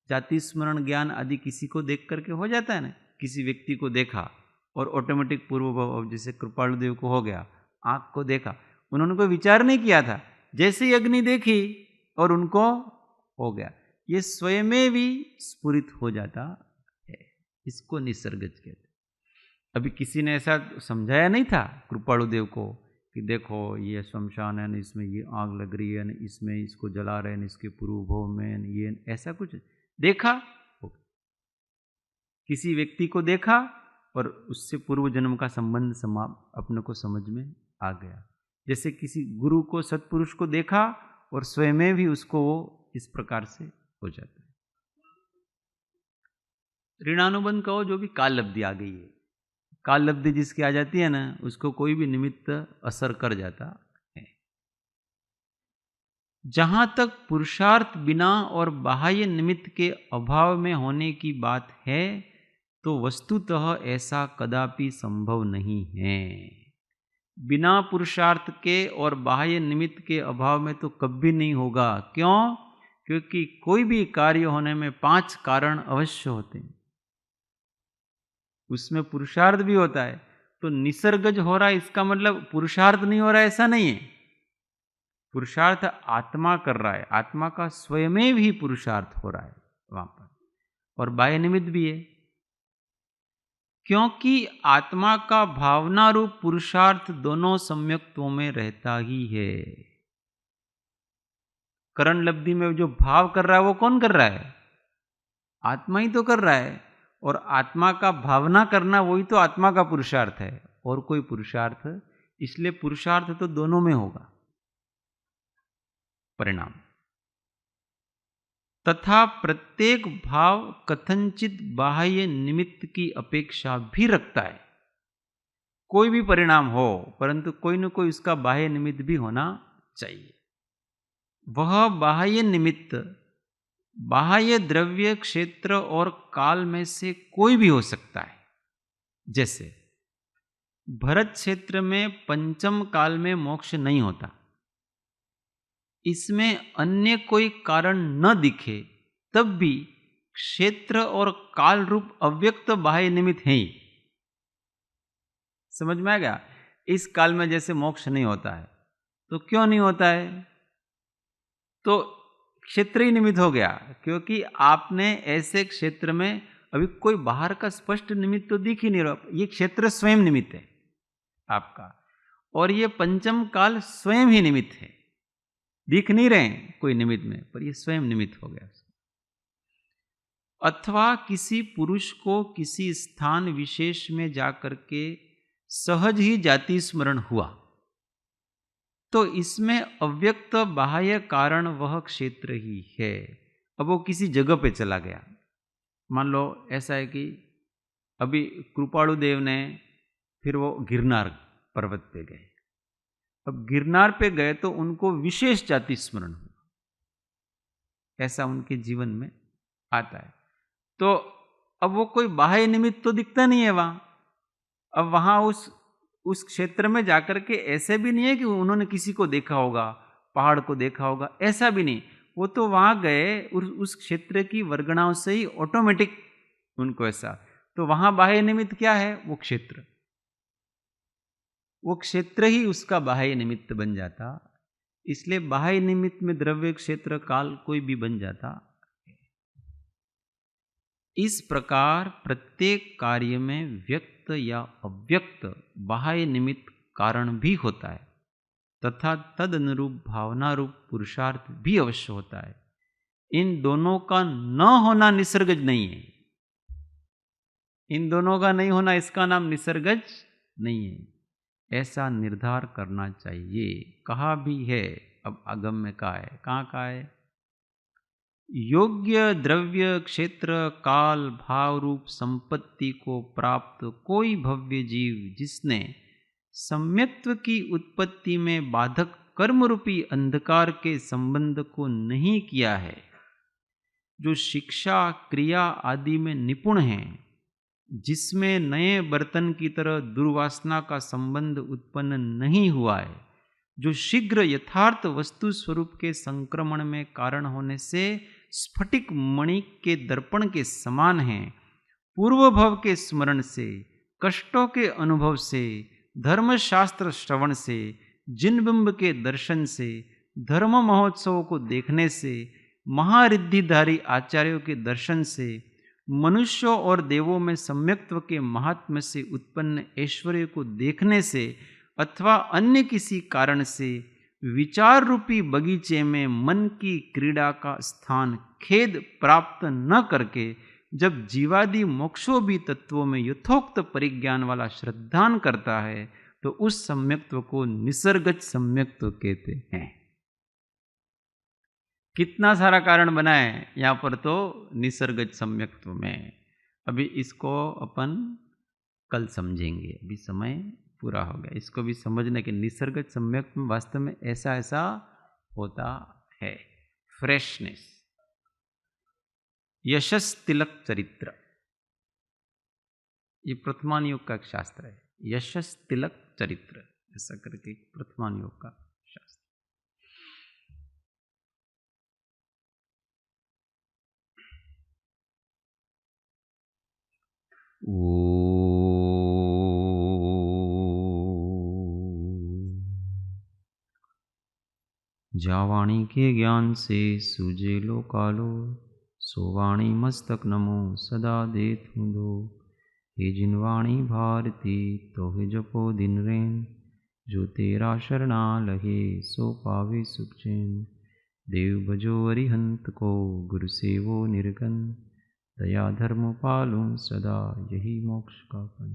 जाति स्मरण ज्ञान आदि किसी को देख करके हो जाता है ना, किसी व्यक्ति को देखा और ऑटोमेटिक पूर्व भाव, जैसे कृपालु देव को हो गया, आंख को देखा, उन्होंने कोई विचार नहीं किया था, जैसे ही अग्नि देखी और उनको हो गया, ये स्वयं भी स्फुरित हो जाता है। इसको निसर्गज कहते हैं। अभी किसी ने ऐसा समझाया नहीं था कृपालु देव को कि देखो ये शमशान है, इसमें ये आग लग रही है, इसमें इसको जला रहे हैं, इसके पूर्व भाव में ये, ऐसा कुछ देखा, किसी व्यक्ति को देखा और उससे पूर्व जन्म का संबंध अपने को समझ में आ गया। जैसे किसी गुरु को, सत्पुरुष को देखा और स्वयं भी उसको वो इस प्रकार से हो जाता है। ऋणानुबंध कहो, जो भी काल लब्धि आ गई है, काल लब्धि जिसकी आ जाती है ना, उसको कोई भी निमित्त असर कर जाता है। जहां तक पुरुषार्थ बिना और बाह्य निमित्त के अभाव में होने की बात है, तो वस्तुतः ऐसा कदापि संभव नहीं है। बिना पुरुषार्थ के और बाह्य निमित्त के अभाव में तो कभी नहीं होगा। क्यों? क्योंकि कोई भी कार्य होने में 5 कारण अवश्य होते हैं, उसमें पुरुषार्थ भी होता है। तो निसर्गज हो रहा है इसका मतलब पुरुषार्थ नहीं हो रहा है ऐसा नहीं है। पुरुषार्थ आत्मा कर रहा है, आत्मा का स्वयं ही पुरुषार्थ हो रहा है वहां पर, और बाह्य निमित्त भी है। क्योंकि आत्मा का भावना रूप पुरुषार्थ दोनों सम्यक्त्वों में रहता ही है। करण लब्धि में जो भाव कर रहा है वो कौन कर रहा है? आत्मा ही तो कर रहा है। और आत्मा का भावना करना वही तो आत्मा का पुरुषार्थ है, और कोई पुरुषार्थ। इसलिए पुरुषार्थ तो दोनों में होगा। परिणाम तथा प्रत्येक भाव कथनचित बाह्य निमित्त की अपेक्षा भी रखता है। कोई भी परिणाम हो, परंतु कोई न कोई उसका बाह्य निमित्त भी होना चाहिए। वह बाह्य निमित्त बाह्य द्रव्य, क्षेत्र और काल में से कोई भी हो सकता है। जैसे भरत क्षेत्र में पंचम काल में मोक्ष नहीं होता, इसमें अन्य कोई कारण न दिखे, तब भी क्षेत्र और काल रूप अव्यक्त बाह्य निमित्त है ही। समझ में आ गया? इस काल में जैसे मोक्ष नहीं होता है, तो क्यों नहीं होता है? तो क्षेत्र ही निमित्त हो गया, क्योंकि आपने ऐसे क्षेत्र में अभी कोई बाहर का स्पष्ट निमित्त तो दिख ही नहीं रहा। ये क्षेत्र स्वयं निमित्त है आपका, और ये पंचम काल स्वयं ही निमित्त है। दिख नहीं रहे कोई निमित्त में, पर ये स्वयं निमित्त हो गया। अथवा किसी पुरुष को किसी स्थान विशेष में जाकर के सहज ही जाति स्मरण हुआ, तो इसमें अव्यक्त बाह्य कारण वह क्षेत्र ही है। अब वो किसी जगह पे चला गया, मान लो ऐसा है कि अभी कृपाणु देव ने, फिर वो गिरनार पर्वत पे गए। अब गिरनार पे गए तो उनको विशेष जाति स्मरण हुआ, ऐसा उनके जीवन में आता है। तो अब वो कोई बाह्य निमित्त तो दिखता नहीं है वहां। अब वहां उस क्षेत्र में जाकर के ऐसे भी नहीं है कि उन्होंने किसी को देखा होगा, पहाड़ को देखा होगा, ऐसा भी नहीं। वो तो वहां गए उस क्षेत्र की वर्गणाओं से ही ऑटोमेटिक उनको ऐसा। तो वहां बाह्य निमित्त क्या है? वो क्षेत्र। वो क्षेत्र ही उसका बाह्य निमित्त बन जाता। इसलिए बाह्य निमित्त में द्रव्य, क्षेत्र, काल कोई भी बन जाता। इस प्रकार प्रत्येक कार्य में व्यक्त या अव्यक्त बाह्य निमित्त कारण भी होता है, तथा तद अनुरूप भावना रूप पुरुषार्थ भी अवश्य होता है। इन दोनों का न होना निसर्गज नहीं है। इन दोनों का नहीं होना, इसका नाम निसर्गज नहीं है। ऐसा निर्धार करना चाहिए। कहा भी है, अब आगम में कहा है। कहाँ कहा है? योग्य द्रव्य, क्षेत्र, काल, भाव रूप संपत्ति को प्राप्त कोई भव्य जीव जिसने सम्यक्त्व की उत्पत्ति में बाधक कर्म रूपी अंधकार के संबंध को नहीं किया है, जो शिक्षा, क्रिया आदि में निपुण है, जिसमें नए बर्तन की तरह दुर्वासना का संबंध उत्पन्न नहीं हुआ है, जो शीघ्र यथार्थ वस्तु स्वरूप के संक्रमण में कारण होने से स्फटिक मणि के दर्पण के समान है, पूर्व भव के स्मरण से, कष्टों के अनुभव से, धर्मशास्त्र श्रवण से, जिन बिंब के दर्शन से, धर्म महोत्सवों को देखने से, महारिद्धिधारी आचार्यों के दर्शन से, मनुष्यों और देवों में सम्यक्त्व के महात्म्य से उत्पन्न ऐश्वर्य को देखने से, अथवा अन्य किसी कारण से विचार रूपी बगीचे में मन की क्रीड़ा का स्थान खेद प्राप्त न करके, जब जीवादि मोक्षोभी तत्वों में यथोक्त परिज्ञान वाला श्रद्धान करता है, तो उस सम्यक्त्व को निसर्गज सम्यक्त्व कहते हैं। कितना सारा कारण बनाए यहां पर तो निसर्गज सम्यक्त्व में। अभी इसको अपन कल समझेंगे, अभी समय पूरा हो गया। इसको भी समझने के निसर्ग सम्यक में वास्तव में ऐसा ऐसा होता है। फ्रेशनेस, यशस तिलक चरित्र, ये प्रथमान योग का एक शास्त्र है। यशस तिलक चरित्र ऐसा करके एक प्रथमान योग का शास्त्र। जावाणी के ज्ञान से सूझे लो कालो, सोवाणी मस्तक नमो सदा देत हूँ दो। हे जिनवाणी भारती तो हे जपो दिन रैन, जो तेरा शरणा लहे सो पावे सुख चैन। देव भजो अरिहंत को गुरु सेवो निर्गन, दया धर्म पालूं सदा यही मोक्ष का पन।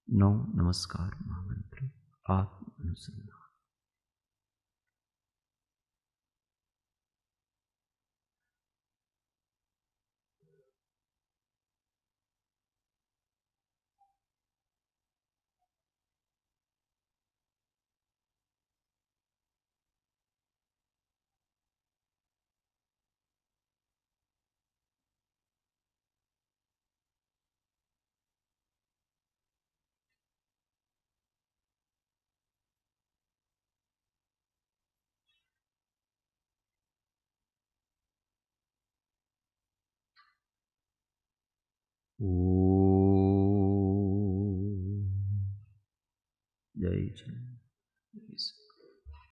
नौ नमस्कार महामंत्र आत्म अनुसंधान। जय श्री